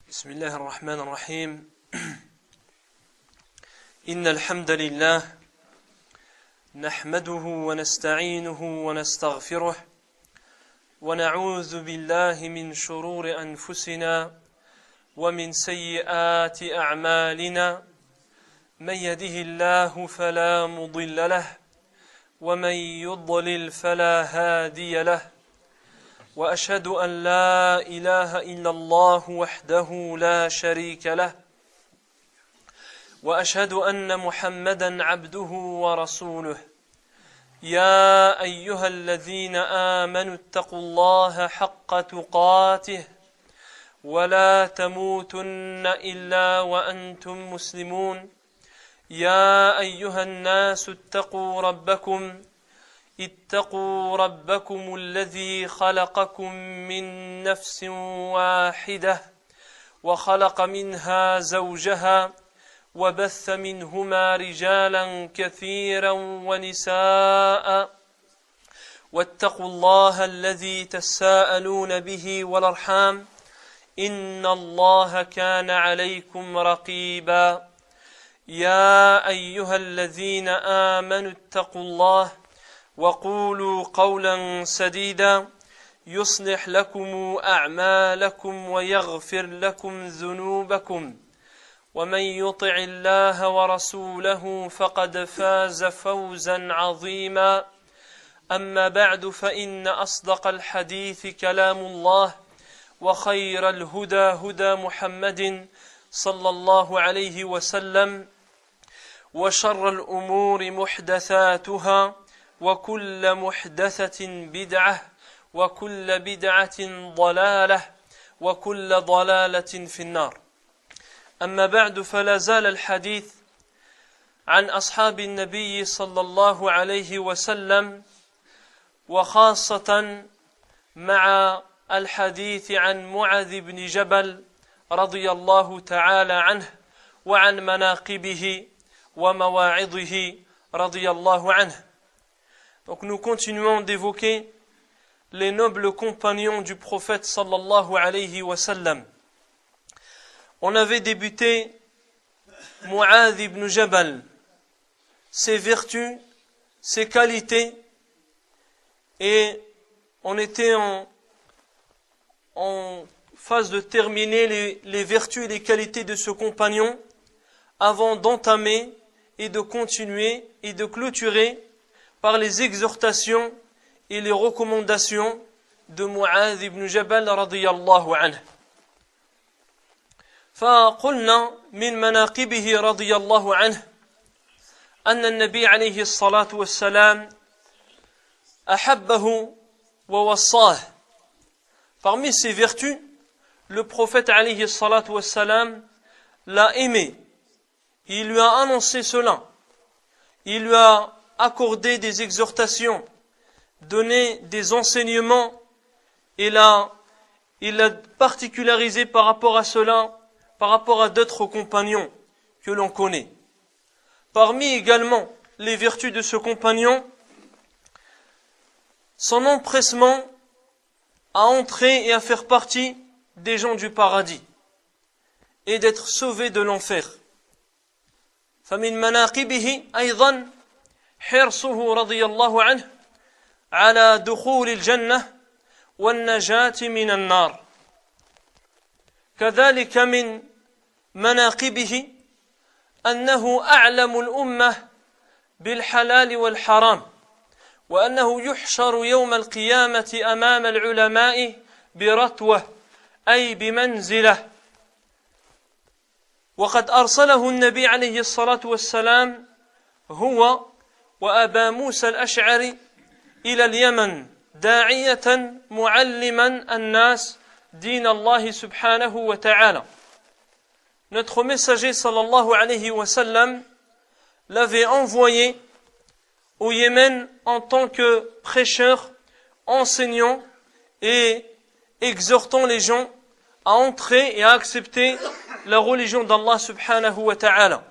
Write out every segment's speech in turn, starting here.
بسم الله الرحمن الرحيم إن الحمد لله نحمده ونستعينه ونستغفره ونعوذ بالله من شرور أنفسنا ومن سيئات أعمالنا من يهده الله فلا مضل له ومن يضلل فلا هادي له وأشهد أن لا إله إلا الله وحده لا شريك له وأشهد أن محمدا عبده ورسوله يا أيها الذين آمنوا اتقوا الله حق تقاته ولا تموتن إلا وأنتم مسلمون يا أيها الناس اتقوا ربكم الذي خلقكم من نفس واحدة وخلق منها زوجها وبث منهما رجالا كثيرا ونساء واتقوا الله الذي تساءلون به والأرحام إن الله كان عليكم رقيبا يا أيها الذين آمنوا اتقوا الله وقولوا قولا سديدا يصلح لكم أعمالكم ويغفر لكم ذنوبكم ومن يطع الله ورسوله فقد فاز فوزا عظيما أما بعد فإن أصدق الحديث كلام الله وخير الهدى هدى محمد صلى الله عليه وسلم وشر الأمور محدثاتها وكل محدثة بدعة وكل بدعة ضلالة وكل ضلالة في النار أما بعد فلا زال الحديث عن أصحاب النبي صلى الله عليه وسلم وخاصة مع الحديث عن معاذ بن جبل رضي الله تعالى عنه وعن مناقبه ومواعظه رضي الله عنه. Donc nous continuons d'évoquer les nobles compagnons du prophète sallallahu alayhi wa sallam. On avait débuté Mu'adh ibn Jabal, ses vertus, ses qualités, et on était en phase de terminer les vertus et les qualités de ce compagnon avant d'entamer et de continuer et de clôturer par les exhortations et les recommandations de Mu'adh ibn Jabal radiyallahu anhu. فقلنا من مناقبه رضي الله عنه أن النبي عليه الصلاة والسلام أحبه ووصاه. Parmi ses vertus, le prophète alayhi salatu wassalam l'a aimé. Il lui a annoncé cela. Il lui a accordé des exhortations, donné des enseignements, et il l'a particularisé par rapport à cela, par rapport à d'autres compagnons que l'on connaît. Parmi également les vertus de ce compagnon, son empressement à entrer et à faire partie des gens du paradis et d'être sauvé de l'enfer. فمن مناقبه أيضا حرصه رضي الله عنه على دخول الجنة والنجاة من النار. كذلك من مناقبه أنه أعلم الأمة بالحلال والحرام، وأنه يحشر يوم القيامة أمام العلماء برتوة أي بمنزلة. وقد أرسله النبي عليه الصلاة والسلام هو وأبا موسى الأشعري إلى اليمن داعية معلما الناس دين الله سبحانه وتعالى. Notre messager sallallahu alayhi wa sallam l'avait envoyé au Yémen en tant que prêcheur, enseignant et exhortant les gens à entrer et à accepter la religion d'Allah subhanahu wa ta'ala.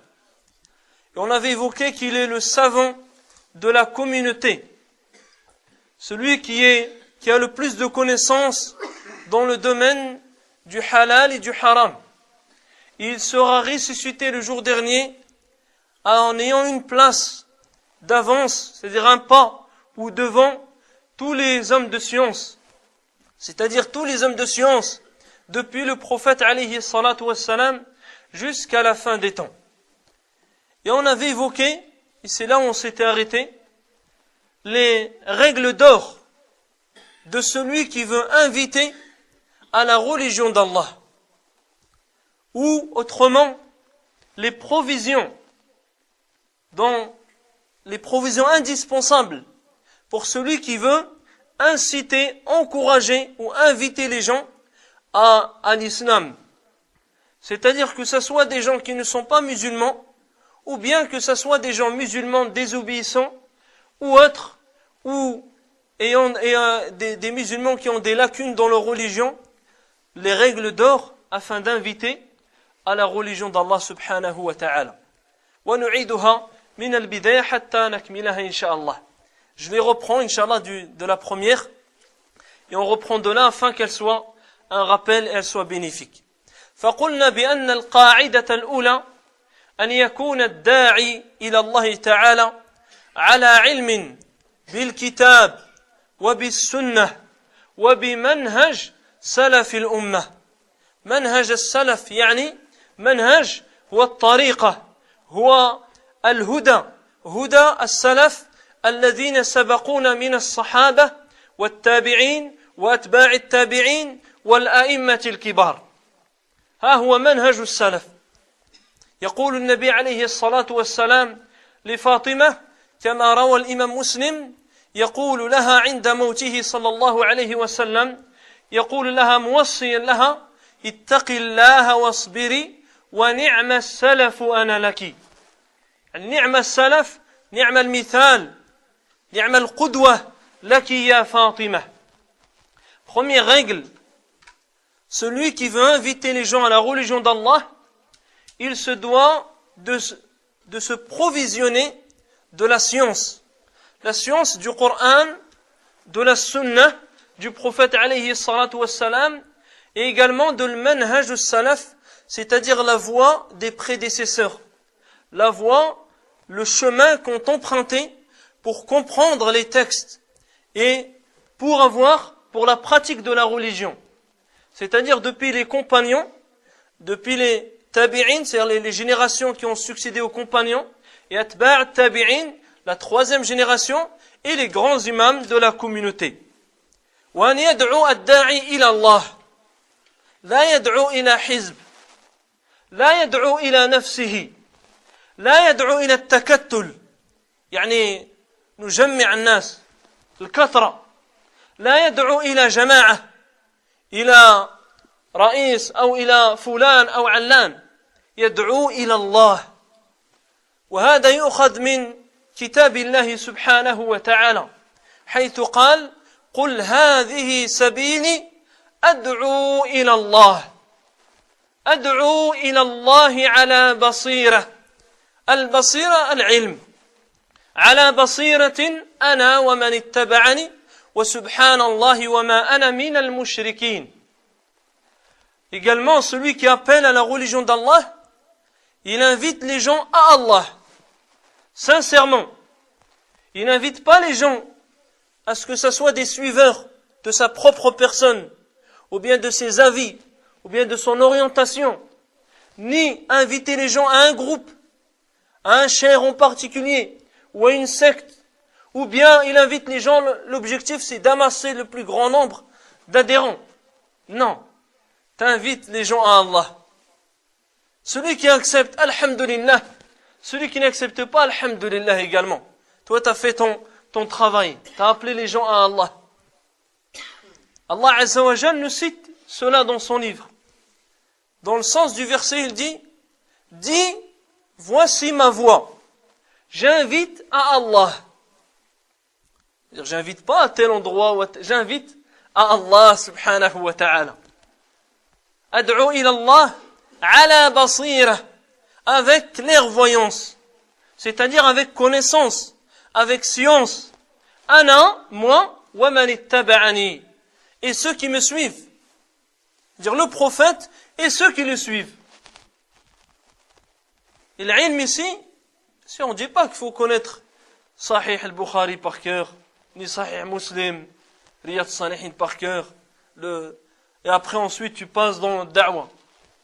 Et on avait évoqué qu'il est le savant de la communauté, celui qui a le plus de connaissances dans le domaine du halal et du haram, il sera ressuscité le jour dernier en ayant une place d'avance, c'est-à-dire un pas ou devant tous les hommes de science, c'est-à-dire tous les hommes de science, depuis le prophète alayhi salatu wassalam jusqu'à la fin des temps. Et on avait évoqué, et c'est là où on s'était arrêté, les règles d'or de celui qui veut inviter à la religion d'Allah, ou autrement, les provisions indispensables pour celui qui veut inciter, encourager ou inviter les gens à l'islam. C'est-à-dire que ce soit des gens qui ne sont pas musulmans, ou bien que ce soit des gens musulmans désobéissants, ou autres, ou des musulmans qui ont des lacunes dans leur religion, les règles d'or afin d'inviter à la religion d'Allah subhanahu wa ta'ala. وَنُعِيدُهَا مِنَ الْبِدَايَةِ حَتَّى نَكْمِلَهَا إِنشَاءَ. Je les reprends, Inch'Allah, de la première, et on reprend de là afin qu'elle soit un rappel et elle soit bénéfique. فقلنا بأن القاعدة الأولى أن يكون الداعي إلى الله تعالى على علم بالكتاب وبالسنة وبمنهج سلف الأمة. منهج السلف يعني منهج هو الطريقة، هو الهدى، هدى السلف الذين سبقونا من الصحابة والتابعين وأتباع التابعين والأئمة الكبار. ها هو منهج السلف. يقول النبي عليه الصلاة والسلام لفاطمة كما روى الإمام مسلم، يقول لها عند موته صلى الله عليه وسلم، يقول لها موصيا لها: اتق الله واصبري ونعم السلف أنا لك. يعني نعم السلف، نعم المثال، نعم القدوة لك يا فاطمة. Première règle, celui qui veut inviter les gens à la religion d'Allah, il se doit de se provisionner de la science du Coran, de la Sunna du prophète alayhi salatu wassalam, et également de l'manhaj al-salaf, c'est-à-dire la voie des prédécesseurs, la voie, le chemin qu'ont emprunté pour comprendre les textes et pour la pratique de la religion. C'est-à-dire depuis les compagnons, depuis les tabi'in, c'est-à-dire les générations qui ont succédé aux compagnons, et atba' tabi'in, la troisième génération, et les grands imams de la communauté. وأن يدعو الداعي إلى الله لا يدعو إلى حزب، لا يدعو إلى نفسه، لا يدعو إلى التكتل، يعني نجمع الناس الكثرة، لا يدعو إلى جماعة، إلى رئيس أو إلى فلان أو علان، يدعو إلى الله. وهذا يؤخذ من كتاب الله سبحانه وتعالى حيث قال: قل هذه سبيلي أدعو إلى الله، أدعو إلى الله على بصيرة، البصيرة العلم، على بصيرة أنا ومن اتبعني وسبحان الله وما أنا من المشركين. Également, celui qui appelle à la religion d'Allah, il invite les gens à Allah, sincèrement. Il n'invite pas les gens à ce que ce soit des suiveurs de sa propre personne, ou bien de ses avis, ou bien de son orientation, ni inviter les gens à un groupe, à un cheikh en particulier, ou à une secte, ou bien il invite les gens, l'objectif c'est d'amasser le plus grand nombre d'adhérents. Non, t'invites les gens à Allah. Celui qui accepte, alhamdulillah. Celui qui n'accepte pas, alhamdulillah également. Toi, tu as fait ton travail. Tu as appelé les gens à Allah. Allah Azza wa Jal nous cite cela dans son livre. Dans le sens du verset, il dit: dis, voici ma voie. J'invite à Allah. C'est-à-dire, j'invite pas à tel endroit, j'invite à Allah subhanahu wa ta'ala. Ad'u ila Allah ala basira, avec clairvoyance, c'est-à-dire avec connaissance, avec science. Ana, moi, wa man ittaba'ani, et ceux qui me suivent. C'est-à-dire le prophète et ceux qui le suivent. Et l'ilm ici, si on ne dit pas qu'il faut connaître Sahih al-Bukhari par cœur, ni Sahih Muslim, Riyad Salihin par cœur, et après ensuite tu passes dans le da'wah.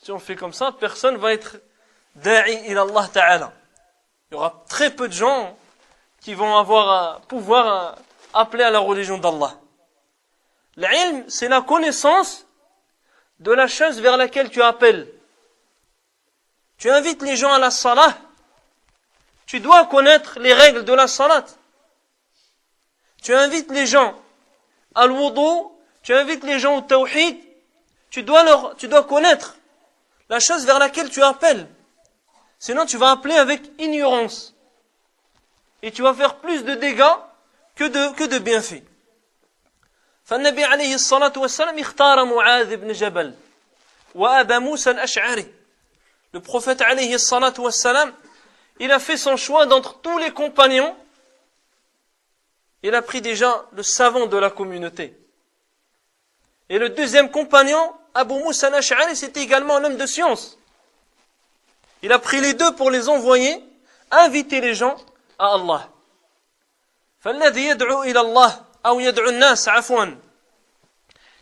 Si on fait comme ça, personne va être da'i ila Allah ta'ala. Il y aura très peu de gens qui vont pouvoir appeler à la religion d'Allah. L'ilm, c'est la connaissance de la chose vers laquelle tu appelles. Tu invites les gens à la salat, tu dois connaître les règles de la salat. Tu invites les gens à l'wudu, tu invites les gens au tawhid, tu dois connaître la chose vers laquelle tu appelles. Sinon tu vas appeler avec ignorance. Et tu vas faire plus de dégâts que de bienfaits. فالنبي عليه الصلاة والسلام اختار معاذ بن جبل وأبا موسى الأشعري. Le prophète عليه الصلاة والسلام, il a fait son choix d'entre tous les compagnons. Il a pris déjà le savant de la communauté. Et le deuxième compagnon, Abu Musa al-Ash'ari, c'était également un homme de science. Il a pris les deux pour les envoyer, inviter les gens à Allah. فالذي يدعو إلى الله أو يدعو الناس عفوا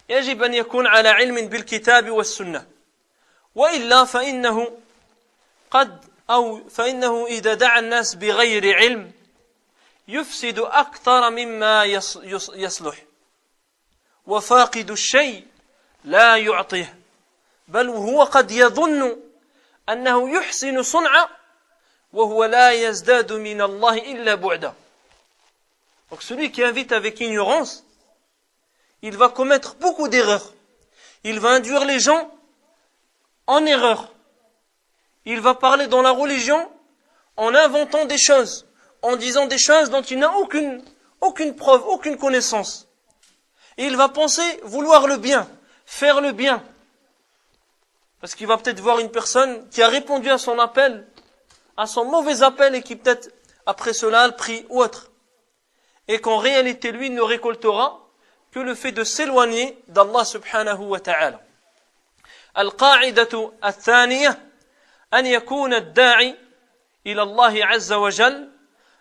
يجب أن يكون على علم بالكتاب والسنة وإلا فإنه إذا دعا الناس بغير علم يفسد أكثر مما يصلح وفاقد الشيء لا يعطيه بل هو قد يظن أنه يحسن صنعا وهو لا يزداد من الله إلا بعدا. Donc celui qui invite avec ignorance, il va commettre beaucoup d'erreurs. Il va induire les gens en erreur. Il va parler dans la religion en inventant des choses, en disant des choses dont il n'a aucune preuve, aucune connaissance. Et il va penser vouloir le bien, faire le bien. Parce qu'il va peut-être voir une personne qui a répondu à son appel, à son mauvais appel, et qui peut-être après cela le prie ou autre. Et qu'en réalité lui ne récoltera que le fait de s'éloigner d'Allah subhanahu wa ta'ala. القاعدة الثانية أن يكون الداعي إلى الله عز وجل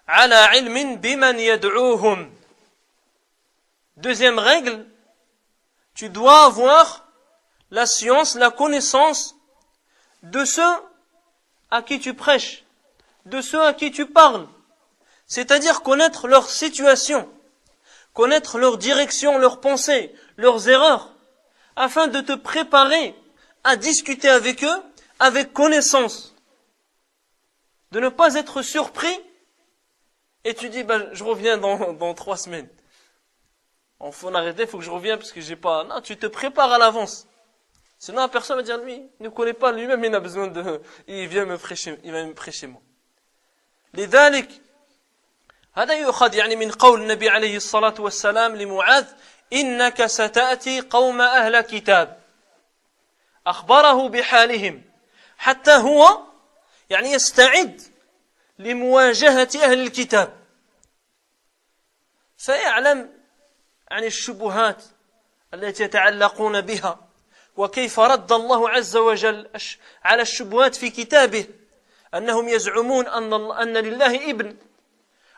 على علم بمن يدعوهم. Deuxième règle, tu dois avoir la science, la connaissance de ceux à qui tu prêches, de ceux à qui tu parles. C'est-à-dire connaître leur situation, connaître leur direction, leurs pensées, leurs erreurs, afin de te préparer à discuter avec eux avec connaissance. De ne pas être surpris et tu dis, je reviens dans 3 semaines. Il faut en arrêter, il faut que je revienne parce que j'ai pas... Non, tu te prépares à l'avance. Sinon la personne va dire, lui, il ne connaît pas lui-même, il a besoin de... il va me prêcher moi. لذلك هذا يؤخذ يعني من قول النبي عليه الصلاة والسلام لمعاذ إنك ستأتي قوم أهل كتاب أخبره بحالهم حتى هو يعني يستعد لمواجهة أهل الكتاب فيعلم عن الشبهات التي يتعلقون بها وكيف رد الله عز وجل على الشبهات في كتابه أنهم يزعمون أن لله ابن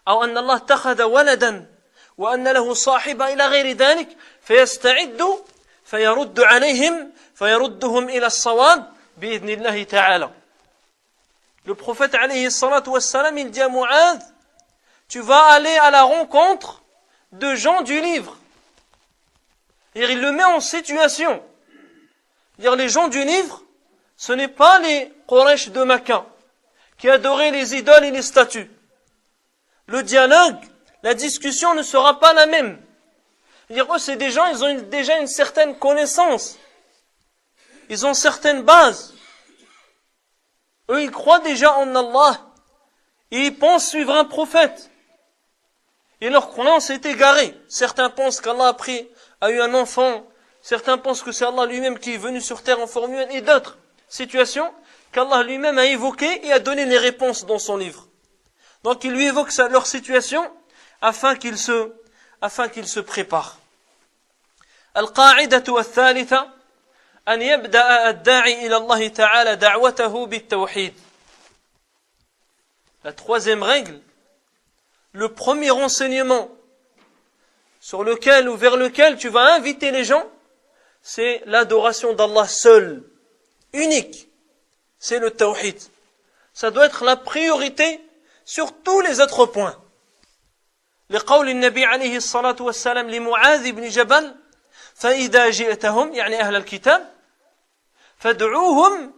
أو أن الله اتخذ ولدا وأن له صاحبة إلى غير ذلك فيستعد فيرد عليهم فيردهم إلى الصواب بإذن الله تعالى. Le prophète alayhi salatu wassalam, il dit à Mu'adh, tu vas aller à la rencontre de gens du livre. Et il le met en situation. Dire les gens du livre, ce n'est pas les Quraysh de Makkah qui adoraient les idoles et les statues. Le dialogue, la discussion ne sera pas la même. Dire eux, c'est des gens, ils ont déjà une certaine connaissance. Ils ont certaines bases. Eux, ils croient déjà en Allah. Et ils pensent suivre un prophète. Et leur croyance est égarée. Certains pensent qu'Allah a eu un enfant. Certains pensent que c'est Allah lui-même qui est venu sur terre en forme humaine. Et d'autres situations qu'Allah lui-même a évoquées et a donné les réponses dans son livre. Donc il lui évoque leur situation afin qu'il se prépare. القاعدة الثالثة أن يبدأ الداعي إلى الله تعالى دعوته بالتوحيد. La troisième règle, le premier enseignement sur lequel ou vers lequel tu vas inviter les gens, c'est l'adoration d'Allah seul, unique. C'est le tawhid. Ça doit être la priorité sur tous les autres points. لقول النبي عليه الصلاة والسلام لمعاذ بن جبل فإذا جئتهم يعني أهل الكتاب فادعوهم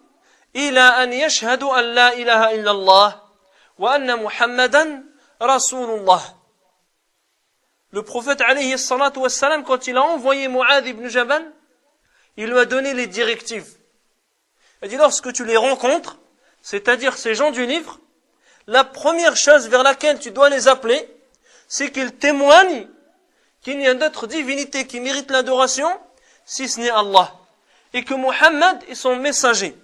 إلى أن يشهدوا أن لا إله إلا الله وأن محمدا رسول الله. Le prophète alayhi الصلاة والسلام, quand il a envoyé Mu'adh ibn Jabal, il lui a donné les directives. Il a dit, lorsque tu les rencontres, c'est-à-dire ces gens du livre, la première chose vers laquelle tu dois les appeler, c'est qu'ils témoignent qu'il n'y a d'autre divinité qui mérite l'adoration, si ce n'est Allah. Et que Muhammad est son messager.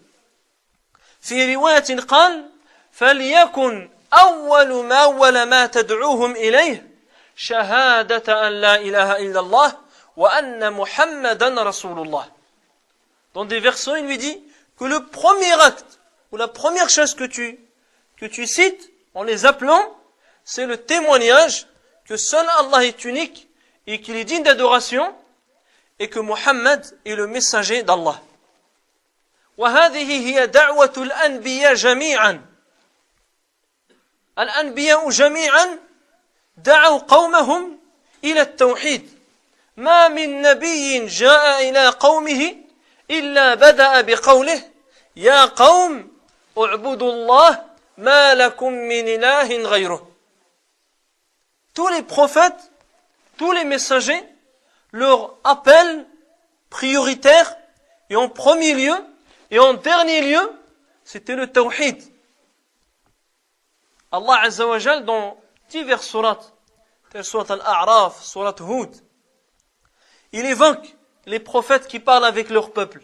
في رواية قال فليكن أول ما تدعوهم إليه شهادة أن لا إله إلا الله وأن محمدا رسول الله. Dans des versets, il lui dit que le premier acte ou la première chose que tu cites en les appelant, c'est le témoignage que seul Allah est unique et qu'il est digne d'adoration et que Muhammad est le messager d'Allah. وهذه هي دعوة الأنبياء جميعا. الأنبياء جميعا دعوا قومهم إلى التوحيد. ما من نبي جاء إلى قومه إلا بدأ بقوله يا قوم اعبدوا الله ما لكم من إله غيره. Tous les prophètes, tous les messagers, leur appel prioritaire et en premier lieu et en dernier lieu, c'était le tawhid. Allah Azza wa Jal, dans divers sourates, telles surat Al-A'raf, surat Hud, il évoque les prophètes qui parlent avec leur peuple.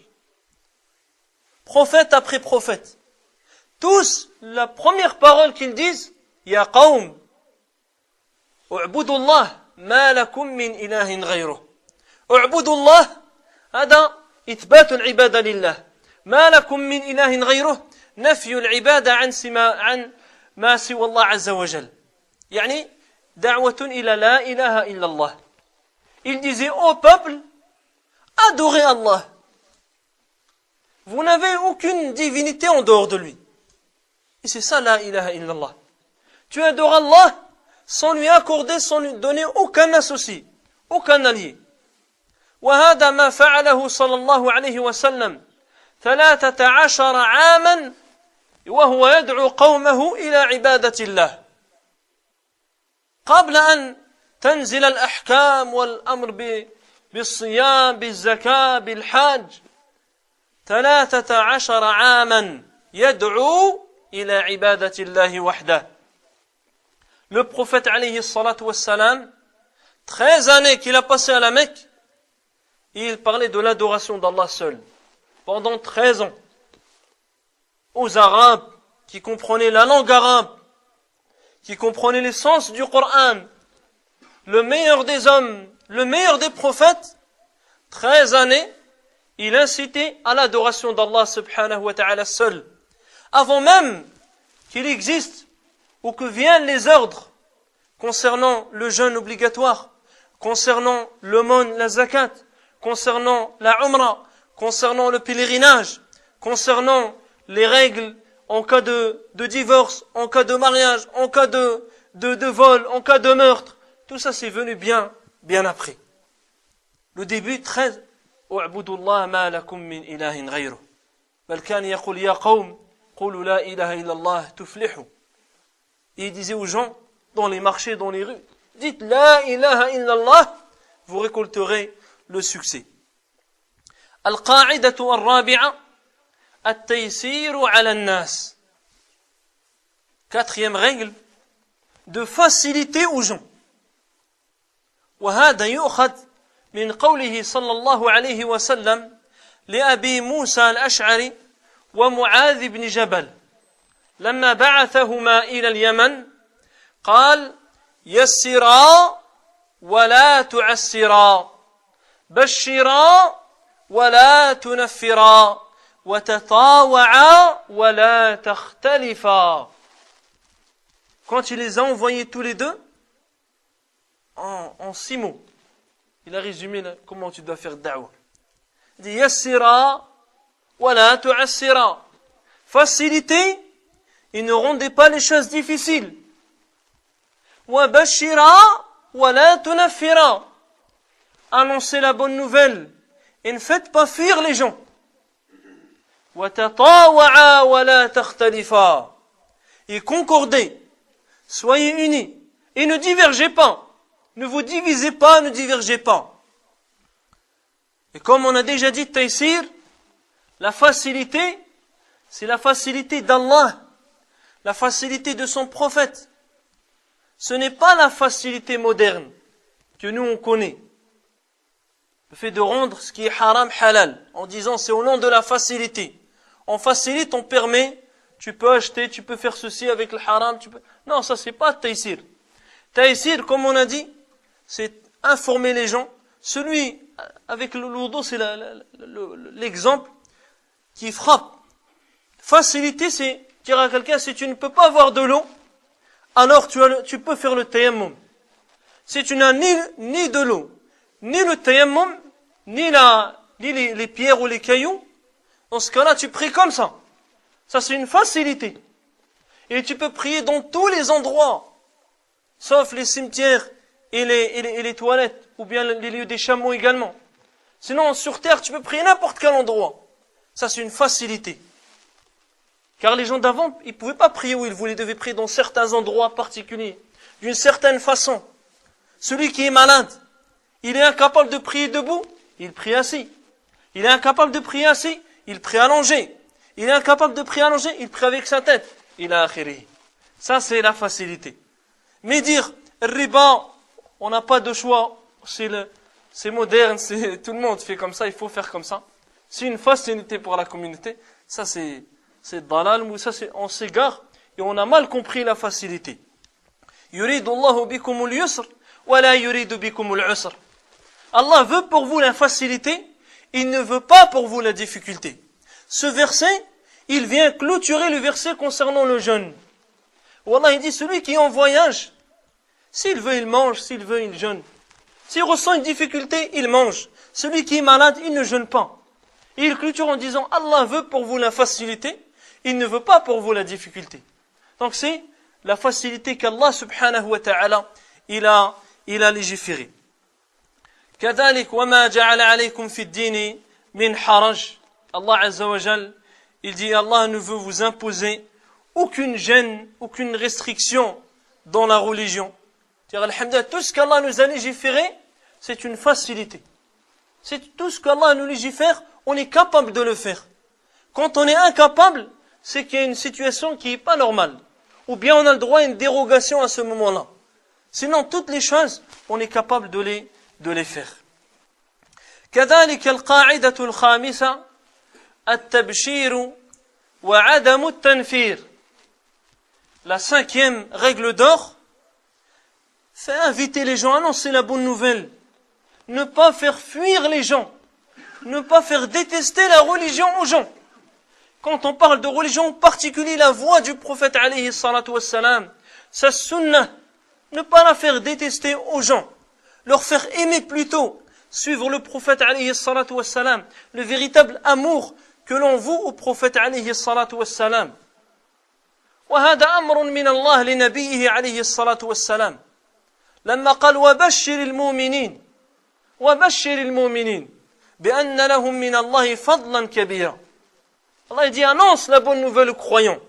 Prophète après prophète. Tous, la première parole qu'ils disent, Ya qawm, اعبدوا الله ما لكم من إله غيره. اعبدوا الله هذا إثبات العبادة لله. ما لكم من إله غيره نفي العبادة عن ما سوى الله عز وجل. يعني دعوة إلى لا إله إلا الله. Il disait au peuple, adorez Allah. Vous n'avez aucune divinité en dehors de lui. Et c'est ça la ilaha illallah. Tu adores Allah sans lui accorder, sans lui donner aucun associé, aucun allié. وهذا ما فعله صلى الله عليه وسلم 13 عاما وهو يدعو قومه إلى عبادة الله قبل أن تنزل الأحكام والأمر بالصيام بالزكاة بالحج 13 عاما يدعو إلى عبادة الله وحده. Le prophète alayhi salatu wassalam, 13 années qu'il a passé à la Mecque, il parlait de l'adoration d'Allah seul. Pendant 13 ans. Aux Arabes, qui comprenaient la langue arabe, qui comprenaient les sens du Coran, le meilleur des hommes, le meilleur des prophètes, 13 années, il incitait à l'adoration d'Allah subhanahu wa ta'ala seul. Avant même qu'il existe ou que viennent les ordres concernant le jeûne obligatoire, concernant l'aumône, la zakat, concernant la umrah, concernant le pèlerinage, concernant les règles en cas de divorce, en cas de mariage, en cas de vol, en cas de meurtre, tout ça c'est venu bien après. Le début 13 اعبدوا الله ما لكم من إله غيره بل كان يقول يا قوم قولوا لا إله إلا الله تفلحوا. Et il disait aux gens dans les marchés, dans les rues, dites la ilaha illallah, vous récolterez le succès. القاعدة الرابعة التيسير على الناس. Quatrième règle, de faciliter aux gens. وهذا يؤخذ من قوله صلى الله عليه وسلم لأبي موسى الأشعري ومعاذ بن جبل لما بعثهما إلى اليمن قال يسرا ولا تعسرا بشرا ولا تنفرا وتطاوعا ولا تختلفا. quand il les a envoyés tous les deux, en 6 mots, il a résumé comment tu dois faire da'wah. Il dit yassira wa la tu'assira. Facilitez et ne rendez pas les choses difficiles. Wa bashira wa la tunaffira. Annoncez la bonne nouvelle et ne faites pas fuir les gens. Wa tatawa'a wa la takhtalifa. Et concordez, soyez unis et ne divergez pas. Ne vous divisez pas, ne divergez pas. Et comme on a déjà dit, Taysir, la facilité, c'est la facilité d'Allah, la facilité de son prophète. Ce n'est pas la facilité moderne que nous on connaît. Le fait de rendre ce qui est haram halal, en disant c'est au nom de la facilité. On facilite, on permet, tu peux acheter, tu peux faire ceci avec le haram, tu peux... Non, ça c'est pas Taysir. Taysir, comme on a dit, c'est informer les gens. Celui avec le wudu, c'est l'exemple qui frappe. Facilité, c'est dire à quelqu'un, si tu ne peux pas avoir de l'eau, alors tu peux faire le tayammum. Si tu n'as ni de l'eau, ni le tayammum, ni les pierres ou les cailloux, dans ce cas-là, tu pries comme ça. Ça, c'est une facilité. Et tu peux prier dans tous les endroits, sauf les cimetières et les toilettes, ou bien les lieux des chameaux également. Sinon, sur terre, tu peux prier n'importe quel endroit. Ça, c'est une facilité. Car les gens d'avant, ils ne pouvaient pas prier où ils voulaient, ils devaient prier dans certains endroits particuliers, d'une certaine façon. Celui qui est malade, il est incapable de prier debout, il prie assis. Il est incapable de prier assis, il prie allongé. Il est incapable de prier allongé, il prie avec sa tête. Il a akhiri. Ça, c'est la facilité. Mais dire, riba, on n'a pas de choix, c'est moderne, tout le monde fait comme ça, il faut faire comme ça. C'est une facilité pour la communauté. Ça, c'est dalal, ou ça, on s'égare et on a mal compris la facilité. Yuridu Allahu bikumul yusr, wa la yuridu bikumul usr. Allah veut pour vous la facilité, il ne veut pas pour vous la difficulté. Ce verset, il vient clôturer le verset concernant le jeûne. Wallah, il dit, celui qui est en voyage, s'il veut, il mange, s'il veut, il jeûne. S'il ressent une difficulté, il mange. Celui qui est malade, il ne jeûne pas. Et il clôture en disant, Allah veut pour vous la facilité, il ne veut pas pour vous la difficulté. Donc c'est la facilité qu'Allah subhanahu wa ta'ala, il a légiféré. كذلك وما جعل عليكم في الدين من حرج. Allah Azza wa Jal, il dit, Allah ne veut vous imposer aucune gêne, aucune restriction dans la religion. C'est-à-dire, alhamdulillah, tout ce qu'Allah nous a légiféré, c'est une facilité. C'est tout ce qu'Allah nous légifère, on est capable de le faire. Quand on est incapable, c'est qu'il y a une situation qui n'est pas normale. Ou bien on a le droit à une dérogation à ce moment-là. Sinon, toutes les choses, on est capable de les faire. كذلك القاعدة الخامسة التبشير وعدم التنفير. La 5e règle d'or, c'est inviter les gens, annoncer la bonne nouvelle. Ne pas faire fuir les gens. Ne pas faire détester la religion aux gens. Quand on parle de religion, en particulier la voie du prophète alayhi salatu wassalam, sa sunnah, ne pas la faire détester aux gens. Leur faire aimer plutôt, suivre le prophète alayhi salatu wassalam, le véritable amour que l'on voue au prophète alayhi salatu wassalam. وهذا أمر من الله لنبيه عليه الصلاة والسلام لما قال وبشر المؤمنين بأن لهم من الله فضلا كبيرا. Allah dit annonce la bonne nouvelle aux croyants,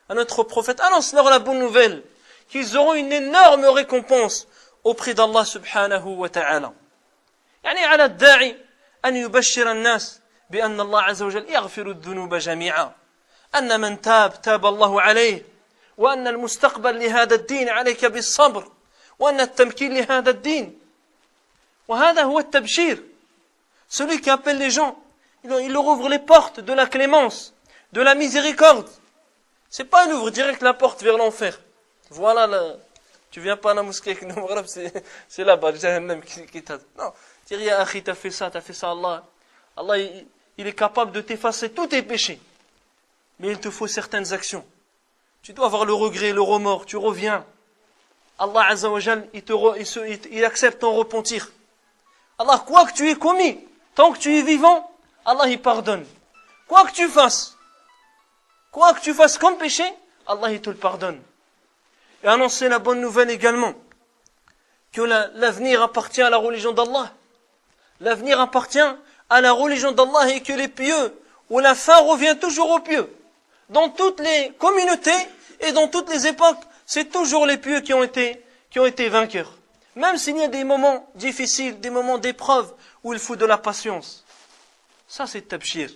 à notre prophète, annonce-leur la bonne nouvelle qu'ils auront une énorme récompense auprès d'Allah subhanahu wa ta'ala. يعني على الداعي أن يبشر الناس بأن الله عز وجل يغفر الذنوب جميعا، أن من تاب الله عليه، وأن المستقبل لهذا الدين عليك بالصبر، وأن التمكين لهذا الدين. وهذا هو التبشير. Celui qui appelle les gens, il leur ouvre les portes de la clémence, de la miséricorde. C'est pas il ouvre direct la porte vers l'enfer. Voilà, tu viens pas à la mosquée avec nous, c'est là-bas, le jahannam qui t'a... Non, dire, ya akhi, t'as fait ça, Allah. Allah, il est capable de t'effacer tous tes péchés. Mais il te faut certaines actions. tu dois avoir le regret, le remords, tu reviens. Allah Azza wa Jal, il accepte ton repentir. Allah, quoi que tu aies commis, tant que tu es vivant, Allah il pardonne. Quoi que tu fasses comme péché, Allah il te le pardonne. Et annoncer la bonne nouvelle également, que l'avenir appartient à la religion d'Allah. L'avenir appartient à la religion d'Allah et que les pieux, ou la fin revient toujours aux pieux. Dans toutes les communautés et dans toutes les époques, c'est toujours les pieux qui ont été vainqueurs. Même s'il y a des moments difficiles, des moments d'épreuve où il faut de la patience. Ça c'est tabshir.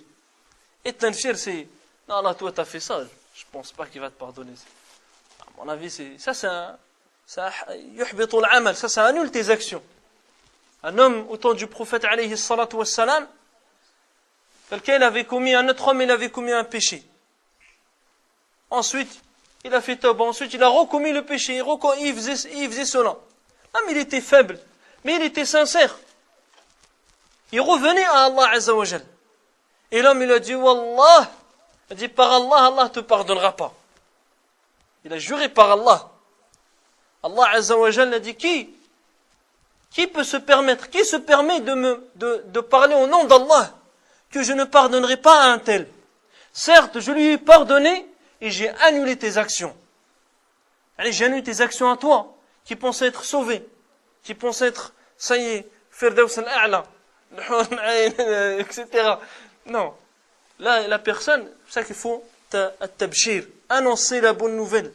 Et tanshir c'est, non là toi t'as fait ça, je pense pas qu'il va te pardonner. À mon avis ça yuhbitu al-amal, ça annule tes actions. Un homme au temps du prophète alayhi salatu wassalam, un autre homme il avait commis un péché. Ensuite, il a fait tauba, ensuite il a recommis le péché, il faisait cela. L'homme il était faible, mais il était sincère. Il revenait à Allah Azza wa Jal. Et l'homme il a dit, Wallah, il a dit par Allah, Allah te pardonnera pas. Il a juré par Allah. Allah Azza wa Jal a dit, qui se permet de parler au nom d'Allah, que je ne pardonnerai pas à un tel. Certes, je lui ai pardonné et j'ai annulé tes actions. Allez, j'ai annulé tes actions à toi, qui pensaient être sauvé, qui pensaient être, ça y est, Firdaus al-A'la, etc. Non. Là, la personne, c'est ça qu'il faut, tabshir, annoncer la bonne nouvelle.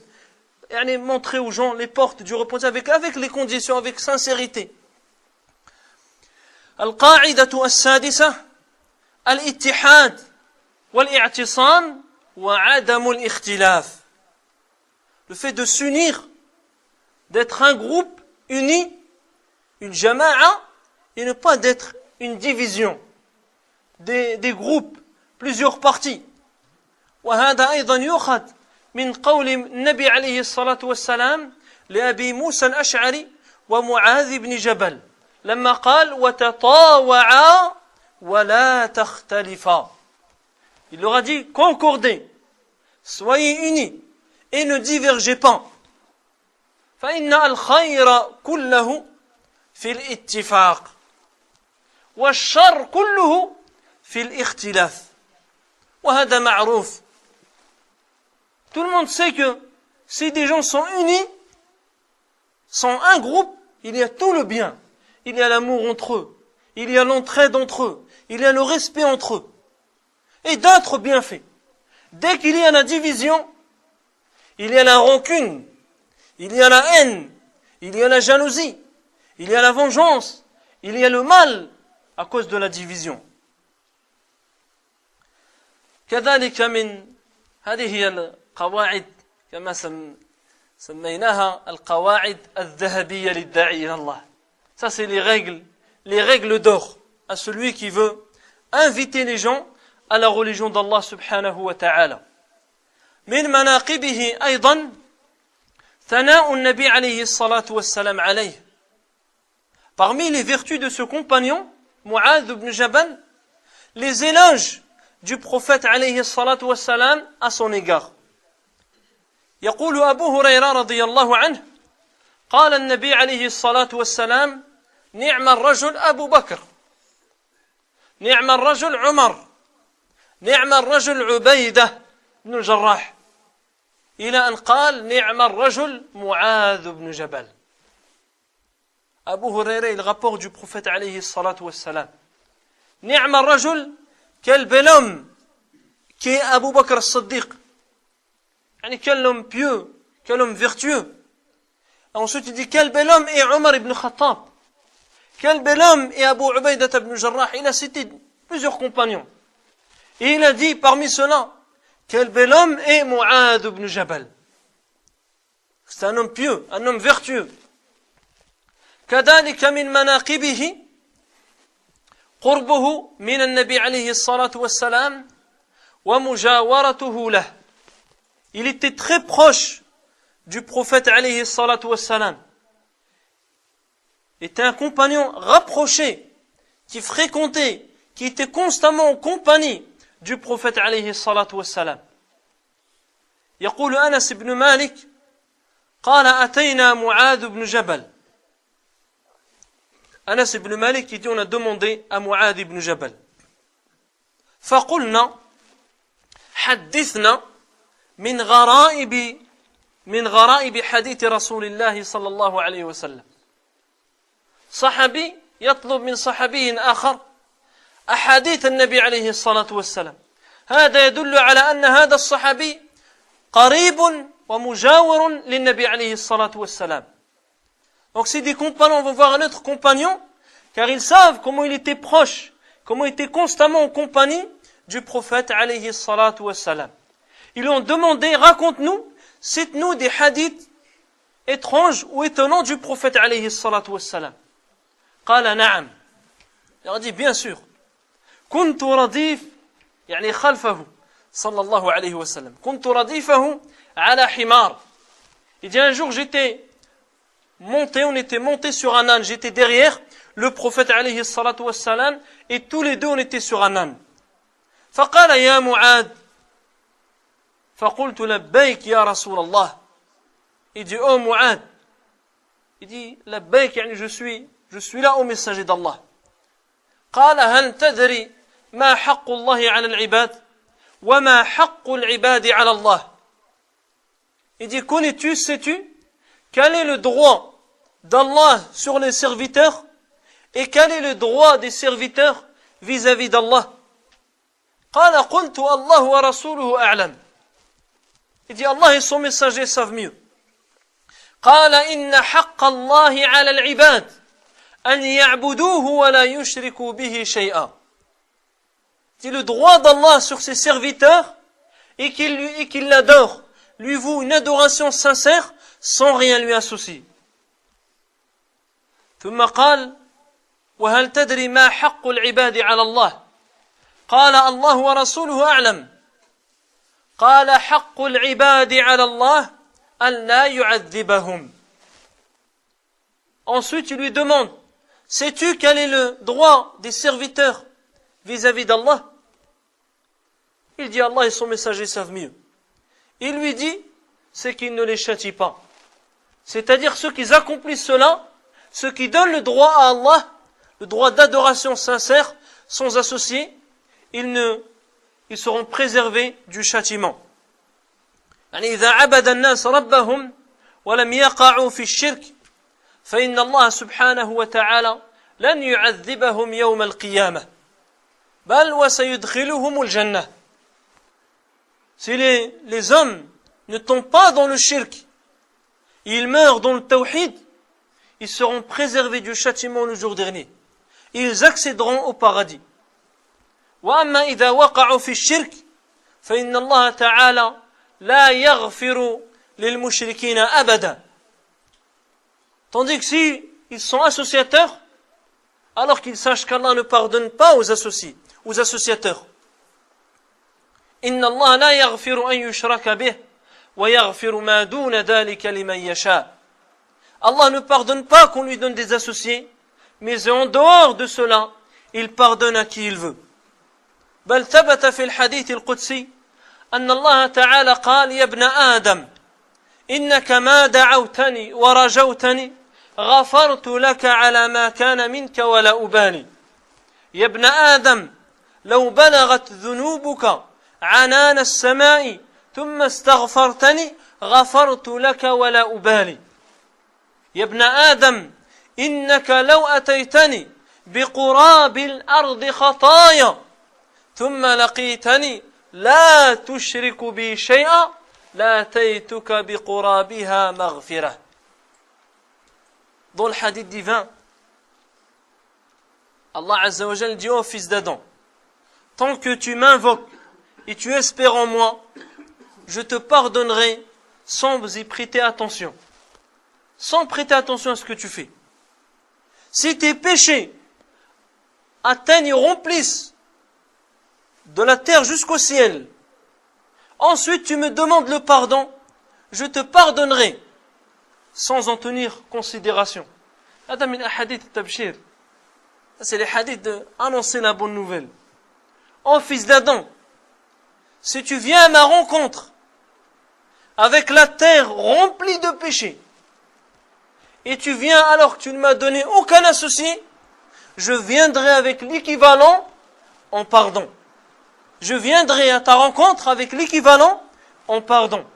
Et montrer aux gens les portes du repentir avec les conditions, avec sincérité. القاعدة السادسة الاتحاد والاعتصام وعدم الاختلاف. Le fait de s'unir, d'être un groupe uni, une jama'a, et ne pas d'être une division, des groupes, plusieurs parties. وهذا أيضا يؤخذ من قول النبي عليه الصلاة والسلام لأبي موسى الأشعري ومعاذ بن جبل لما قال وتطاوعا ولا تختلفا. Il leur a dit concordez, soyez unis et ne divergez pas. فإن الخير كله في الاتفاق والشر كله في الاختلاف وهذا معروف. Tout le monde sait que si des gens sont unis, sont un groupe, il y a tout le bien. Il y a l'amour entre eux, il y a l'entraide entre eux, il y a le respect entre eux, et d'autres bienfaits. Dès qu'il y a la division, il y a la rancune, il y a la haine, il y a la jalousie, il y a la vengeance, il y a le mal à cause de la division. كذلك من هذه هي القواعد كما سميناها القواعد الذهبية للداعي إلى الله. Ça c'est les règles d'or à celui qui veut inviter les gens à la religion d'Allah subhanahu wa ta'ala. من مناقبه أيضا ثناء النبي عليه الصلاة والسلام عليه. Parmi les vertus de ce compagnon, Mu'adh ibn Jabal, les éloges du prophète عليه الصلاة والسلام à son égard. يقول أبو هريرة رضي الله عنه قال النبي عليه الصلاة والسلام نعم الرجل أبو بكر نعم الرجل عمر نعم الرجل عبيدة بن الجراح إلى أن قال نعم الرجل معاذ بن جبل. Abu Huraira, il rapporte du prophète alayhi salatu wassalam. نعم الرجل, quel bel homme qui est Abu Bakr as-Siddiq. Quel homme pieux, quel homme vertueux. Ensuite il dit quel bel homme est Omar ibn Khattab. Quel bel homme est Abu Ubaydah ibn Jarrah. Il a cité plusieurs compagnons. Et il a dit parmi ceux-là, quel bel homme est Mu'adh ibn Jabal. C'est un homme pieux, un homme vertueux. كذلك من مناقبه قربه من النبي عليه الصلاة والسلام ومجاورته له. Il était très proche du prophète alayhi salatu wassalam. Il était un compagnon rapproché, qui fréquentait, qui était constamment en compagnie du prophète alayhi salatu wassalam. يقول أنس بن مالك قال أتينا معاذ بن جبل. Anas ibn Malik qui dit on a demandé à Mu'adh ibn Jabal. فقلنا حدثنا من غرائب حديث رسول الله صلى الله عليه وسلم. صحابي يطلب من صحابي آخر أحاديث النبي عليه الصلاة والسلام. هذا يدل على أن هذا الصحابي قريب ومجاور للنبي عليه الصلاة والسلام. Donc si des compagnons vont voir un autre compagnon, car ils savent comment il était proche, comment il était constamment en compagnie du prophète alayhi salatu wassalam. Ils lui ont demandé, raconte-nous, cite-nous des hadiths étranges ou étonnants du prophète alayhi salatu wassalam. Qala na'am. Il a dit bien sûr. Kuntu radif, yani khalfahu, sallallahu alayhi wa sallam. Kuntu radifahu ala himar. Il dit un jour on était monté sur un âne, j'étais derrière le prophète alayhi salatu wassalam et tous les deux on était sur un âne. فقال يا معاذ فقلت لبيك يا رسول الله. Il dit oh Mu'adh, il dit لبيك يعني je suis là au messager d'Allah. قال هل تدري ما حق الله على العباد وما حق العباد على الله. Il dit connais-tu, sais-tu quel est le droit d'Allah sur les serviteurs et quel est le droit des serviteurs vis-à-vis d'Allah. قال قلت الله ورسوله أعلم. Il dit Allah et son messager savent mieux. قال إن حق الله على العباد أن يعبدوه ولا يشركوا به شيئا. Il dit le droit d'Allah sur ses serviteurs et qu'il l'adore, lui voue une adoration sincère sans rien lui associer. ثم قال وهل تدري ما حق العباد على الله. قال الله ورسوله أعلم. قال حق العباد على الله أن لا يعذبهم. Ensuite il lui demande, sais-tu quel est le droit des serviteurs vis-à-vis d'Allah. Il dit Allah et son messager savent mieux. Il lui dit, c'est qu'il ne les châtie pas. C'est-à-dire ceux qui accomplissent cela, ceux qui donnent le droit à Allah, le droit d'adoration sincère, sans associer, ils seront préservés du châtiment. يعني إذا عبد الناس ربهم ولم يقعوا في الشرك فإن الله سبحانه وتعالى لن يعذبهم يوم القيامة بل وسيدخلهم الجنة. Si les hommes ne tombent pas dans le shirk, ils meurent dans le tawhid, ils seront préservés du châtiment le jour dernier. Ils accéderont au paradis. وأما إذا وقعوا في الشرك فإن الله تعالى لا يغفر للمشركين أبدا. Tandis que si ils sont associateurs, alors qu'ils sachent qu'Allah ne pardonne pas aux associés, aux associateurs. إن الله لا يغفر أن يشرك به ويغفر ما دون ذلك لمن يشاء. Allah ne pardonne pas qu'on lui donne des associés, mais en dehors de cela, il pardonne à qui il veut. بل ثبت في الحديث القدسي أن الله تعالى قال يا ابن آدم إنك ما دعوتني ورجوتني غفرت لك على ما كان منك ولا أبالي. يا ابن آدم لو بلغت ذنوبك عنان السماء ثم استغفرتني غفرت لك ولا أبالي. يا ابن آدم إنك لو أتيتني بقراب الأرض خطايا ثم لقيتني لا تشرك بي شيئا لاتيتك بقرابها مغفرة. Dans le hadith divin, Allah Azza wa Jal dit au fils d'Adam, tant que tu m'invoques et tu espères en moi, je te pardonnerai sans y prêter attention. Sans prêter attention à ce que tu fais. Si tes péchés atteignent et remplissent de la terre jusqu'au ciel, ensuite tu me demandes le pardon, je te pardonnerai sans en tenir considération. C'est les hadiths d'annoncer la bonne nouvelle. Ô fils d'Adam, si tu viens à ma rencontre avec la terre remplie de péchés, et tu viens alors que tu ne m'as donné aucun associé, je viendrai avec l'équivalent en pardon. Je viendrai à ta rencontre avec l'équivalent en pardon.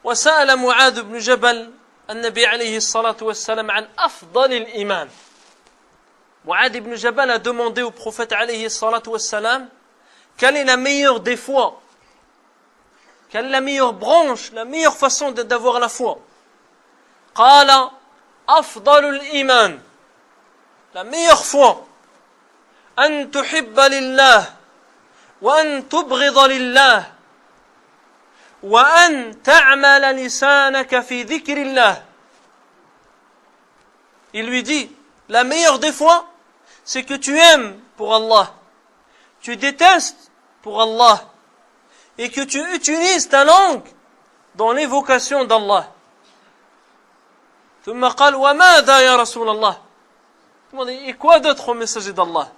وسأل معاذ بن جبل النبي عليه الصلاة والسلام عن أفضل الإيمان. Mu'adh ibn Jabal a demandé au prophète alayhi salatu wassalam quelle est la meilleure des foi, quelle est la meilleure branche, la meilleure façon d'avoir la foi. قال أفضل الإيمان, la meilleure foi, أن تحب لله وأن تبغض لله وأن تعمل لسانك في ذكر الله. Il lui dit, la meilleure des fois, c'est que tu aimes pour Allah, tu détestes pour Allah, et que tu utilises ta langue dans l'évocation d'Allah. ثم قال وماذا يا رسول الله. Et quoi d'autre au messager d'Allah?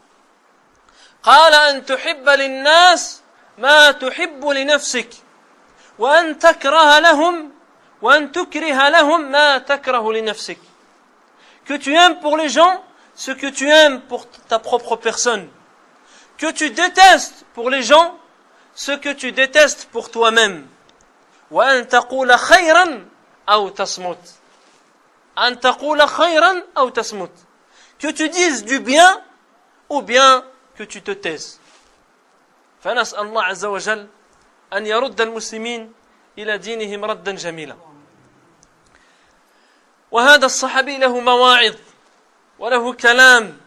قال أن تحب للناس ما تحب لنفسك وأن تكره لهم وأن تكره لهم ما تكره لنفسك. Que tu aimes pour les gens ce que tu aimes pour ta propre personne. Que tu détestes pour les gens ce que tu détestes pour toi-même. وأن تقول خيرا أو تصمت. أن تقول خيرا أو تصمت. Que tu dises du bien ou bien que tu te taises. فنسأل الله عز وجل أن يرد المسلمين إلى دينهم ردا جميلا. وهذا الصحابي له مواعظ وله كلام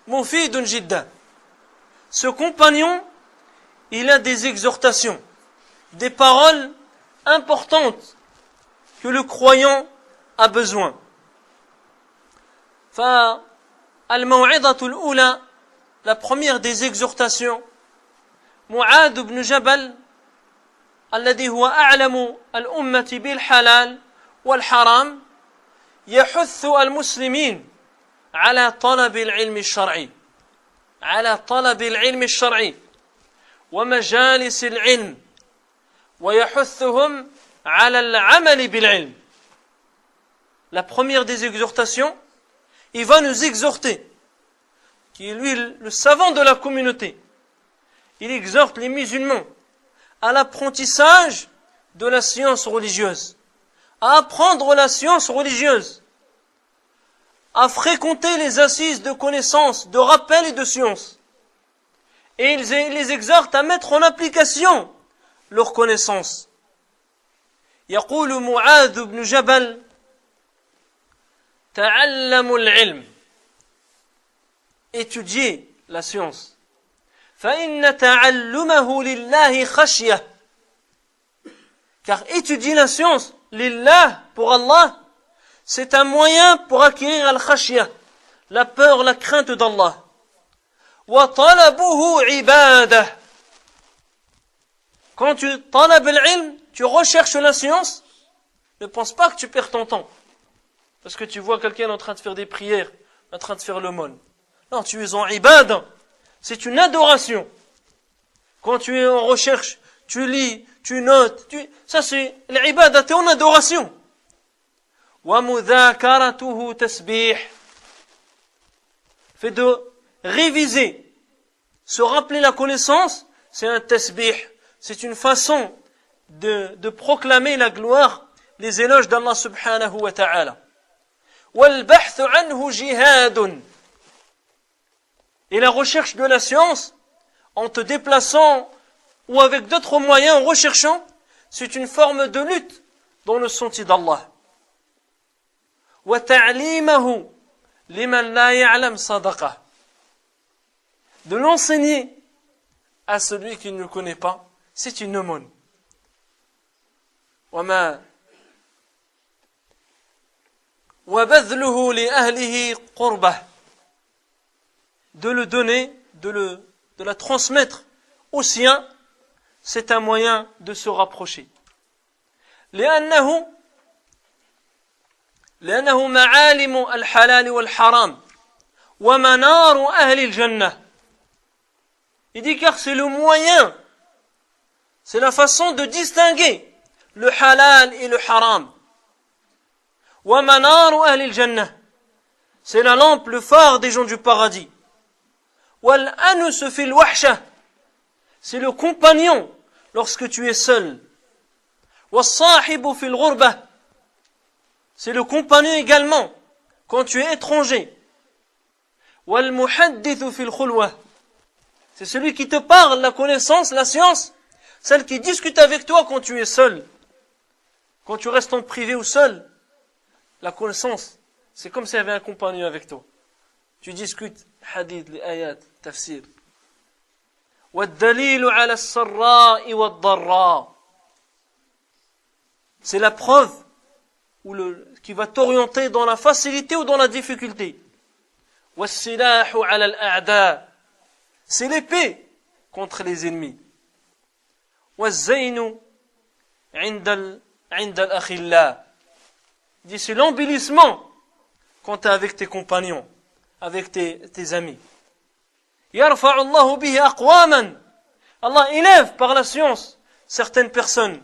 مفيد جدا. Ce compagnon, il a des exhortations, des paroles importantes que le croyant a besoin. فالموعظة الأولى, la première des exhortations, معاذ بن جبل الذي هو أعلم الأمة بالحلال والحرام يحث المسلمين على طلب العلم الشرعي، على طلب العلم الشرعي ومجالس العلم، ويحثهم على العمل بالعلم. La première des exhortations, il va nous exhorter, qui est lui le savant de la communauté. Il exhorte les musulmans à l'apprentissage de la science religieuse, à apprendre la science religieuse, à fréquenter les assises de connaissances, de rappel et de science. Et il les exhorte à mettre en application leurs connaissances. يقول معاذ بن جبل تعلموا العلم, étudiez la science, فإن تعلمه لله خشية, car étudier la science lillah, pour Allah, c'est un moyen pour acquérir al-khashya, la peur, la crainte d'Allah. وطلبه عبادة, quand tu talab al-ilm, tu recherches la science, ne pense pas que tu perds ton temps parce que tu vois quelqu'un en train de faire des prières, en train de faire l'aumône. Non, tu es en ibad, c'est une adoration. Quand tu es en recherche, tu lis, tu notes, ça c'est l'ibada, tu es en adoration. وَمُذَاكَرَتُهُ تَسْبِيحٌ, fait de réviser, se rappeler la connaissance, c'est un tasbih, c'est une façon de proclamer la gloire, les éloges d'Allah subhanahu wa ta'ala. وَالْبَحْثُ عَنْهُ جِهَادٌ, et la recherche de la science, en te déplaçant ou avec d'autres moyens, en recherchant, c'est une forme de lutte dans le sentier d'Allah. وَتَعْلِيمَهُ لِمَنْ لَا يَعْلَمْ صَدَقَةً, de l'enseigner à celui qui ne le connaît pas, c'est une aumône. وَبَذْلُهُ لِأَهْلِهِ قُرْبَةً, de le donner, de la transmettre aux siens, c'est un moyen de se rapprocher. لأنه معالم الحلال والحرام ومنار أهل الجنة. Il dit car c'est le moyen c'est la façon de distinguer le halal et le haram. Wa manaru ahli al-jannah, c'est la lampe, le phare des gens du paradis. Wal anus fil wahsha, c'est le compagnon lorsque tu es seul. Was sahibu fil ghurba, c'est le compagnon également quand tu es étranger. Wal muhaddithu fil khulwa, c'est celui qui te parle, la connaissance, la science, celle qui discute avec toi quand tu es seul. Quand tu restes en privé ou seul, la connaissance, c'est comme s'il y avait un compagnon avec toi. Tu discutes hadith, les ayat, tafsir. وَالدَّلِيلُ عَلَى السَّرَّاءِ وَالضَّرَّاءِ, c'est la preuve qui va t'orienter dans la facilité ou dans la difficulté. وَالسِّلَاحُ عَلَى الْأَعْدَاءِ, c'est l'épée contre les ennemis. وَالزَّيْنُ عِنْدَ الْأَخِلَّةِ, dit c'est l'embellissement quand tu es avec tes compagnons, avec tes amis. يَرْفَعُ اللَّهُ بِهِ أَقْوَامًا, Allah élève par la science certaines personnes.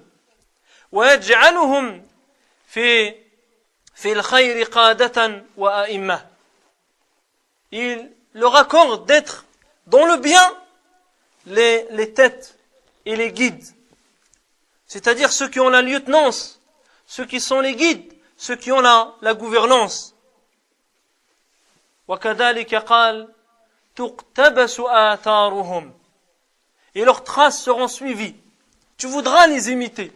وَيَجْعَلُهُمْ في الخير قادة وأئمة, il leur accorde d'être dans le bien les têtes et les guides, c'est-à-dire ceux qui ont la lieutenance, ceux qui sont les guides, ceux qui ont la gouvernance. وَكَذَلِكَ قَالَ تُقْتَبَسُ آثَارُهُمْ, et leurs traces seront suivies. Tu voudras les imiter.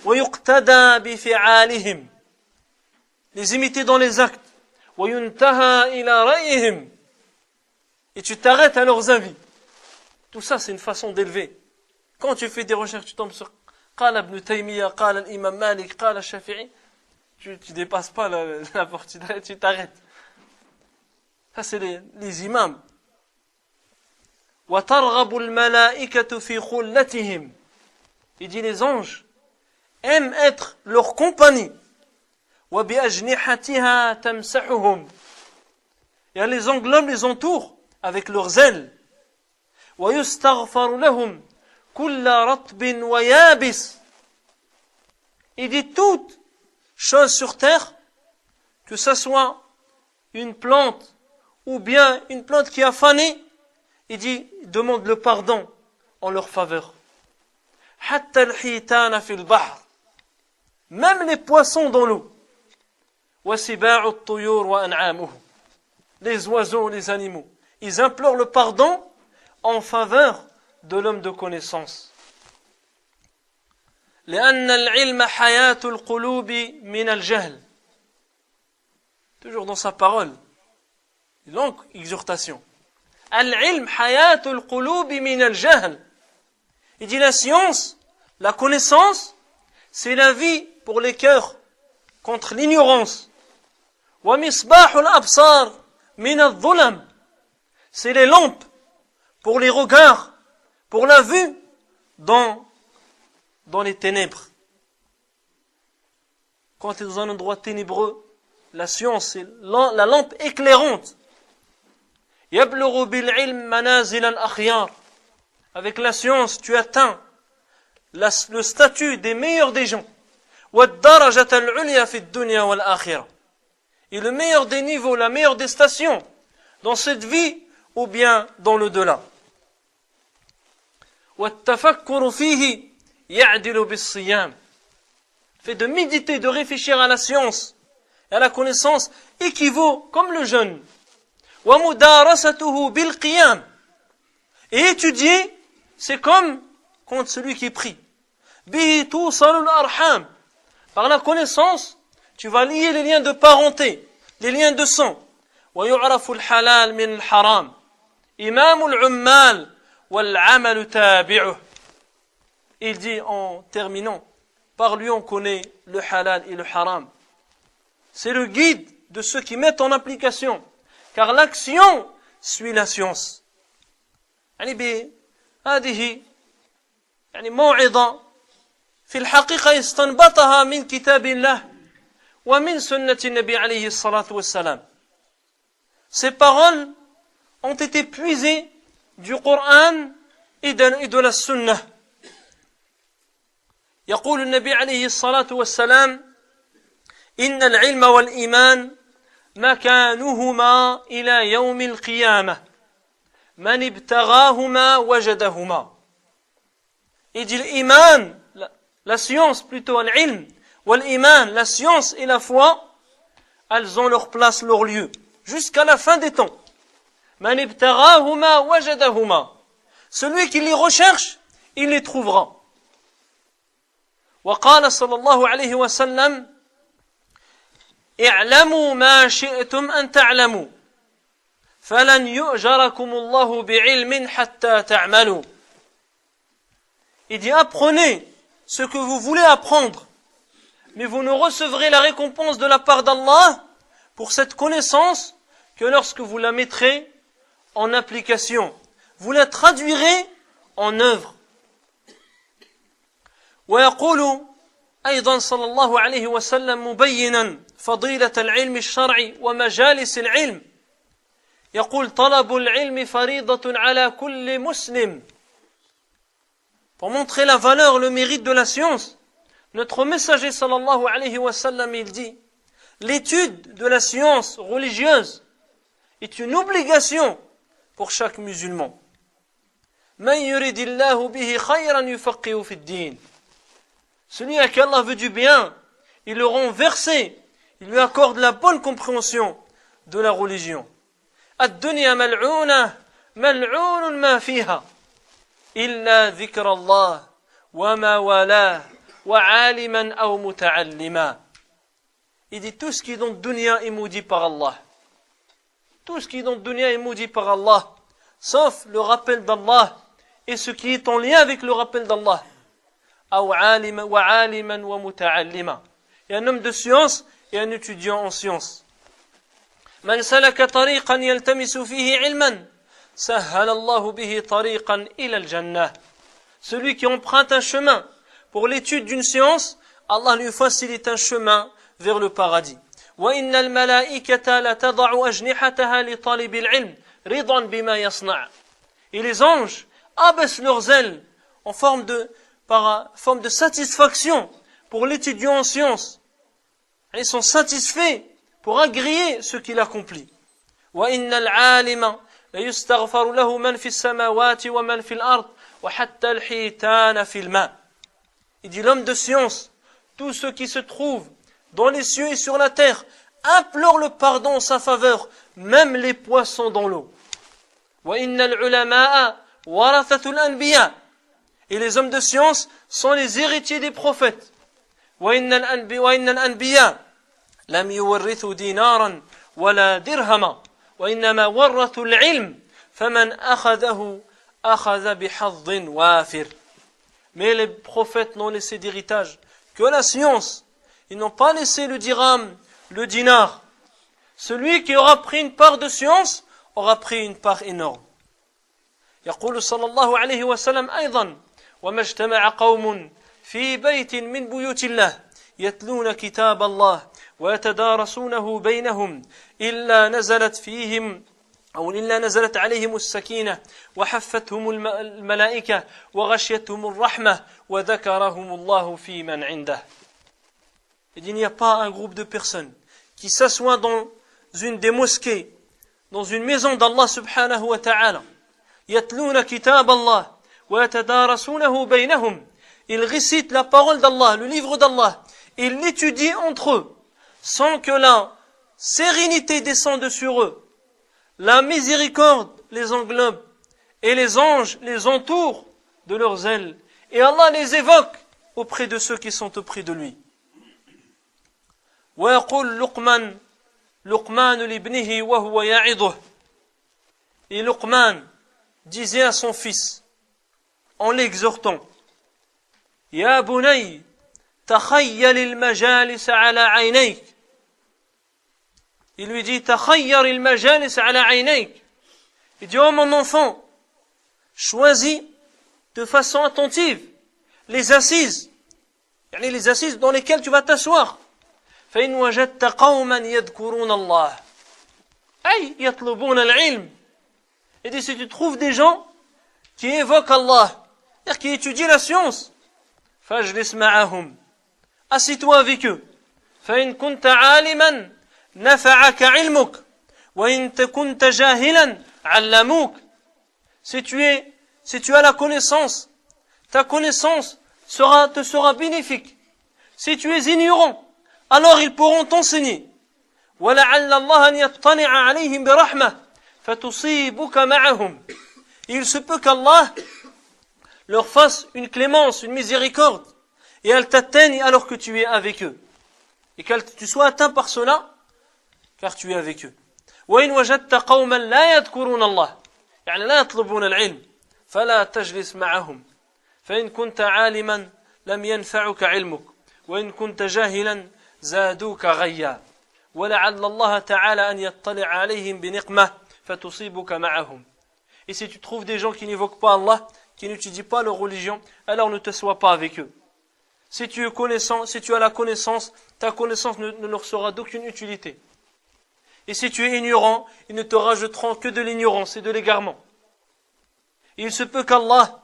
وَيُقْتَدَى بِفِعَالِهِمْ, les imiter dans les actes. وَيُنْتَهَى إِلَى رَأْيِهِمْ, et tu t'arrêtes à leurs avis. Tout ça, c'est une façon d'élever. Quand tu fais des recherches, tu tombes sur قال ابن تيمية, قال الإمام مالك, قال الشافعي, tu dépasses pas la porte, tu t'arrêtes. Ça, c'est les imams. وَتَرْغَبُ الْمَلَائِكَةُ فِي خُلَّتِهِمْ, il dit les anges aiment être leur compagnie. وَبِأَجْنِحَتِهَا تَمْسَحُهُمْ, et elle les englobe, les entoure avec leurs ailes. وَيُسْتَغْفَرُ لَهُمْ كُلَّ رَطْبٍ وَيَابِسٍ, il dit toute chose sur terre, que ce soit une plante ou bien une plante qui a fané, il dit, demande le pardon en leur faveur. حتى الحيتان في البحر, même les poissons dans l'eau. وسباع الطيور وأنعامه, les oiseaux, les animaux, ils implorent le pardon en faveur de l'homme de connaissance. لأن العلم حياة القلوب من الجهل, toujours dans sa parole, longue exhortation. العلم حياة القلوب من الجهل, il dit la science, la connaissance, c'est la vie pour les cœurs contre l'ignorance. ومصباح الأبصار من الظلم, c'est les lampes pour les regards, pour la vue dans les ténèbres. Quand tu es dans un endroit ténébreux, la science, c'est la lampe éclairante. يبلغ بالعلم منازل الأخيار, avec la science, tu atteins le statut des meilleurs des gens. والدرجة العليا في الدنيا والآخرة, et le meilleur des niveaux, la meilleure des stations dans cette vie ou bien dans le delà. والتفكر فيه يعدل بالصيام, fait de méditer, de réfléchir à la science et à la connaissance équivaut comme le jeûne. ومدارسته بالقيام, et étudier, c'est comme contre celui qui prie. به توصل الأرحام, par la connaissance, tu vas lier les liens de parenté, les liens de sang. ويعرف الحلال من الحرام, إمام العمال والعمل تابعه. Il dit en terminant, par lui on connaît le halal et le haram. C'est le guide de ceux qui mettent en application, car l'action suit la science. يعني بهذه يعني موعظة في الحقيقة استنبطها من كتاب الله ومن سنة النبي عليه الصلاة والسلام. Ces paroles ont été puisées du Coran et de la Sunna. يقول النبي عليه الصلاة والسلام إن العلم والإيمان مكانهما إلى يوم القيامة من ابتغاهما وجدهما. Il dit l'iman, la science plutôt, l'ilm, wal-iman, la science et la foi, elles ont leur place, leur lieu, jusqu'à la fin des temps. Man ibtaghahuma wajadahuma. Celui qui les recherche, il les trouvera. Wa qala sallallahu alayhi wa sallam, i'lamu ma shi'tum an ta'lamu, falan yu'jarakum Allahu bi'ilmin hatta ta'malu. Il dit, apprenez ce que vous voulez apprendre, mais vous ne recevrez la récompense de la part d'Allah pour cette connaissance que lorsque vous la mettrez en application, vous la traduirez en œuvre. ويقول أيضا صلى الله عليه وسلم مبينا فضيلة العلم الشرعي ومجالس العلم يقول طلب العلم فريضة على كل مسلم. Pour montrer la valeur, le mérite de la science, notre messager sallallahu alayhi wa sallam, il dit, l'étude de la science religieuse est une obligation pour chaque musulman. Man yuridillahu bihi khayran yufaqihu fi ddin. Celui à qui Allah veut du bien, il le rend versé, il lui accorde la bonne compréhension de la religion. Ad-dunya mal'una, mal'unun ma fiha. إلا ذكر الله وما والاه وعالما أو متعلما. Il dit tout ce qui est dans le dunya est maudit par Allah. Tout ce qui est dans le dunya est maudit par Allah, sauf le rappel d'Allah et ce qui est en lien avec le rappel d'Allah. أو عالما وعالما ومتعلما. Et un homme de science et un étudiant en science. من سلك طريقا يلتمس فيه علما سهل الله به طريقا إلى الجنة. Celui qui emprunte un chemin pour l'étude d'une science, Allah lui facilite un chemin vers le paradis. وإن الملائكة لتضع أجنحتها لطالب العلم رضا بما يصنع. Et les anges abaissent leurs ailes en forme de satisfaction pour l'étudiant en science. Ils sont satisfaits pour agréer ce qu'il accomplit. وإن العالم يستغفر له من في السماوات ومن في الأرض وحتى الحيتان في الماء. Il dit l'homme de science, tous ceux qui se trouvent dans les cieux et sur la terre implorent le pardon en sa faveur, même les poissons dans l'eau. وإن العلماء ورثة الأنبياء. Et les hommes de science sont les héritiers des prophètes. وإن الأنبياء لم يورثوا دينارا ولا درهما وإنما ورثوا العلم فمن أخذه أخذ بحظ وافر. Mais les prophètes n'ont laissé d'héritage que la science. Ils n'ont pas laissé le dirham, le dinar. Celui qui aura pris une part de science aura pris une part énorme. يقول صلى الله عليه وسلم أيضا وما اجتمع قوم في بيت من بيوت الله يتلون كتاب الله ويتدارسونه بينهم إلا نزلت عليهم السكينة وحفتهم الملائكة وغشيتهم الرحمة وذكرهم الله في من عنده. Il n'y a pas un groupe de personnes qui s'assoient dans une des mosquées, dans une maison d'Allah subhanahu wa ta'ala. يتلون كتاب الله ويتدارسونه بينهم. Ils récitent la parole d'Allah, le livre d'Allah. Ils l'étudient entre eux, sans que la sérénité descende sur eux. La miséricorde les englobe et les anges les entourent de leurs ailes. Et Allah les évoque auprès de ceux qui sont auprès de lui. ويقول لقمان لابنه وهو يعظه. Et Luqman disait à son fils, en l'exhortant, يا بني تخيل المجالس على عينيك. Il lui dit, تخير المجالس على عينيك. Il dit, oh mon enfant, choisis de façon attentive les assises dans lesquelles tu vas t'asseoir. فإن وجدت قوما يذكرون الله أي يطلبون العلم. Il dit, si tu trouves des gens qui évoquent Allah, c'est-à-dire qui étudient la science, فاجلس معهم. Assis-toi avec eux. فإن كنت عالما نفعك علمك وإن كنت جاهلا علموك. Si tu as la connaissance, ta connaissance te sera bénéfique. Si tu es ignorant, alors ils pourront t'enseigner. ولعل الله أن يطلع عليهم برحمة فتصيبك معهم. Il se peut qu'Allah leur fasse une clémence, une miséricorde, et elle t'atteigne alors que tu es avec eux. Et que tu sois atteint par cela, car tu es avec eux. وإن وجدت قوما لا يذكرون الله يعني لا يطلبون العلم فلا تجلس معهم فإن كنت عالما لم ينفعك علمك وإن كنت جاهلا زادوك غيا ولعل الله تعالى أن يطلع عليهم بنقمة فتصيبك معهم. Et si tu trouves des gens qui n'évoquent pas Allah, qui n'étudient pas leur religion, alors ne te sois pas avec eux. Si tu es connaissant, si tu as la connaissance, ta connaissance ne leur sera d'aucune utilité. Et si tu es ignorant, ils ne te rajouteront que de l'ignorance et de l'égarement. Il se peut qu'Allah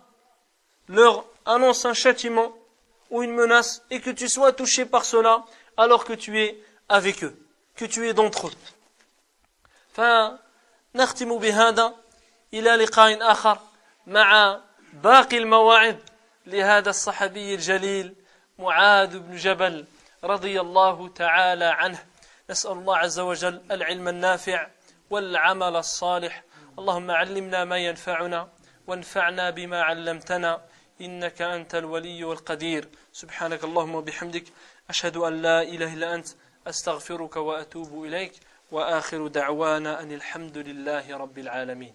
leur annonce un châtiment ou une menace et que tu sois touché par cela alors que tu es avec eux, que tu es d'entre eux. فنختم بهذا إلى لقاء آخر مع باقي المواعظ لهذا الصحابي الجليل معاذ بن جبل رضي الله تعالى عنه. نسأل الله عز وجل العلم النافع والعمل الصالح. اللهم علمنا ما ينفعنا وانفعنا بما علمتنا إنك أنت الولي والقدير. سبحانك اللهم وبحمدك أشهد أن لا إله إلا أنت أستغفرك وأتوب إليك وآخر دعوانا أن الحمد لله رب العالمين.